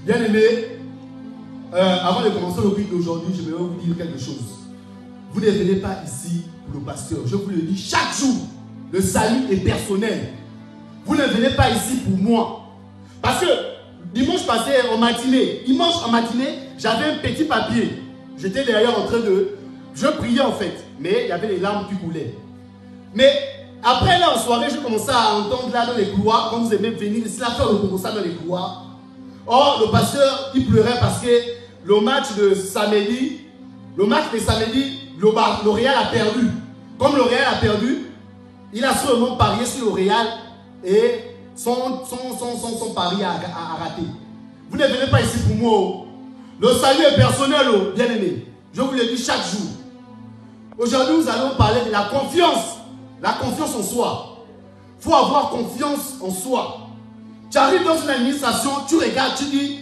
Bien aimé, avant de commencer le culte d'aujourd'hui, je vais vous dire quelque chose. Vous ne venez pas ici pour le pasteur. Je vous le dis chaque jour. Le salut est personnel. Vous ne venez pas ici pour moi. Parce que dimanche passé, en matinée, j'avais un petit papier. J'étais derrière en train de... Je priais en fait, mais il y avait les larmes qui coulaient. Mais après là en soirée, je commençais à entendre là dans les couloirs, quand vous aimez venir, c'est la fleur de commencer dans les couloirs. Or, le pasteur, il pleurait parce que le match de samedi, le Real a perdu. Comme le Real a perdu, il a seulement parié sur le Real et son pari a raté. Vous ne venez pas ici pour moi. Le salut est personnel, bien aimé. Je vous le dis chaque jour. Aujourd'hui, nous allons parler de la confiance. La confiance en soi. Il faut avoir confiance en soi. Tu arrives dans une administration, tu regardes, tu dis,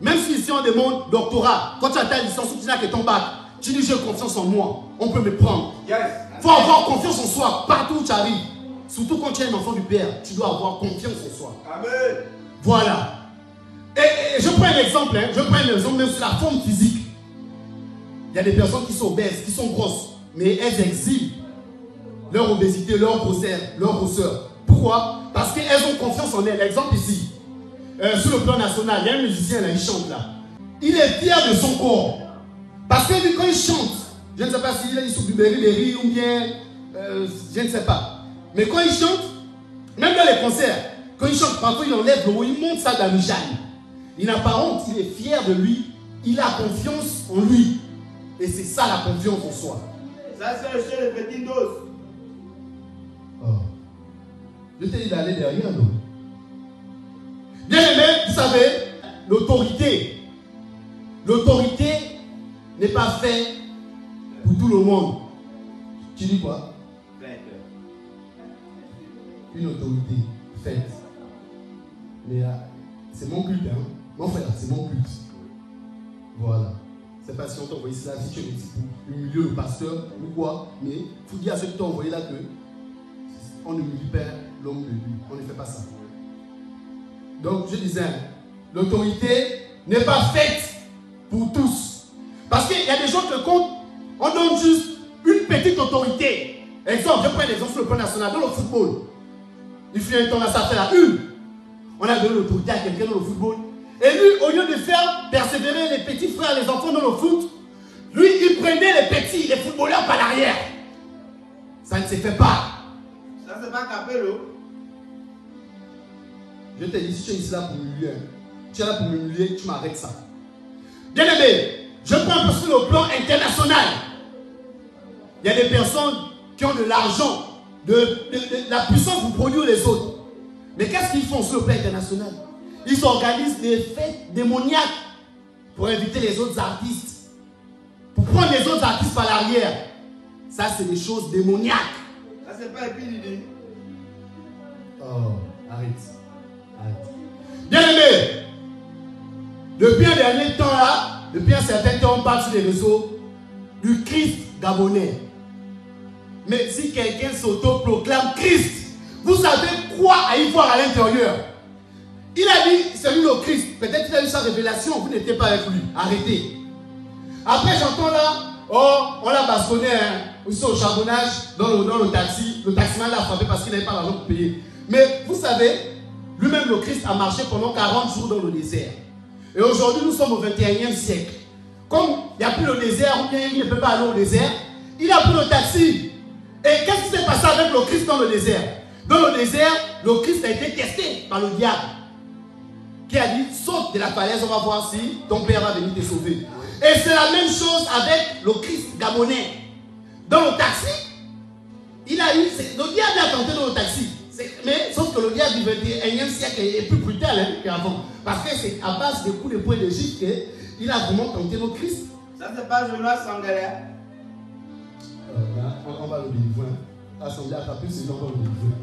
même si ici on demande doctorat, quand tu as ta licence ou tu n'as que ton bac, tu dis j'ai confiance en moi, on peut me prendre. Il faut avoir confiance en soi partout où tu arrives. Surtout quand tu es un enfant du Père, tu dois avoir confiance en soi. Amen. Voilà. Et je prends un exemple, même sur la forme physique. Il y a des personnes qui sont obèses, qui sont grosses, mais elles exhibent leur obésité, leur grosseur. Pourquoi? Parce qu'elles ont confiance en elles. Exemple ici, sur le plan national, il y a un musicien là, il chante là. Il est fier de son corps. Parce que lui, quand il chante, je ne sais pas s'il est sur du berry ou bien, je ne sais pas. Mais quand il chante, même dans les concerts, quand il chante, parfois il enlève le haut, il monte ça dans le jane. Il n'a pas honte, il est fier de lui, il a confiance en lui. Et c'est ça la confiance en soi. Ça c'est le petit dos. Oh. Je t'ai dit d'aller derrière nous. Bien aimé, vous savez, l'autorité n'est pas faite pour tout le monde. Tu dis quoi? Une autorité faite. Mais c'est mon culte, hein. Mon frère, c'est mon culte. Voilà. C'est pas si on t'a envoyé ça, si tu es pour humilier le pasteur ou quoi. Mais il faut dire à ceux qui t'ont envoyé là que on ne humilie pas l'homme de lui. On ne fait pas ça. Donc je disais, l'autorité n'est pas faite pour tous. Parce qu'il y a des gens que quand on donne juste une petite autorité. Exemple, je prends l'exemple sur le plan national, dans le football. Il fut un temps là, ça fait la une. On a donné l'autorité à quelqu'un dans le football. Et lui, au lieu de faire persévérer les petits frères, les enfants dans le foot, lui, il prenait les petits, les footballeurs par l'arrière. Ça ne se fait pas. Ça c'est pas capello. Je te dis, si tu es ici là pour m'humilier, tu es là pour m'humilier, tu m'arrêtes ça. Bien aimé, je prends un peu sur le plan international. Il y a des personnes qui ont de l'argent, de la puissance pour produire les autres. Mais qu'est-ce qu'ils font sur le plan international? Ils organisent des fêtes démoniaques pour inviter les autres artistes. Pour prendre les autres artistes par l'arrière. Ça, c'est des choses démoniaques. Ça, c'est pas épidémie. Oh, arrête. Bien aimé, depuis un dernier temps là, depuis un certain temps, on parle sur les réseaux du Christ gabonais. Mais si quelqu'un s'auto-proclame Christ, vous savez quoi à y voir à l'intérieur? Il a dit, c'est lui le Christ. Peut-être qu'il a eu sa révélation, vous n'étiez pas avec lui. Arrêtez. Après, j'entends là, oh, on l'a bastonné, hein, aussi au charbonnage, dans le taxi. Le taximan l'a frappé parce qu'il n'avait pas l'argent pour payer. Mais vous savez, lui-même le Christ a marché pendant 40 jours dans le désert. Et aujourd'hui, nous sommes au 21e siècle. Comme il n'y a plus le désert, ou bien il ne peut pas aller au désert, il a pris le taxi. Et qu'est-ce qui s'est passé avec le Christ dans le désert? Dans le désert, le Christ a été testé par le diable. Qui a dit, saute de la falaise, on va voir si ton père va venir te sauver. Et c'est la même chose avec le Christ gabonais. Dans le taxi, il a eu, le diable a tenté dans le taxi. Mais sauf que le diable du 21e siècle est plus brutal hein, qu'avant. Parce que c'est à base des coups de poing de gifle qu'il a vraiment tenté le Christ. Ça c'est pas Jonas Sangalé. On va le délivrer. Assemblée à Capuce, on va le délivrer.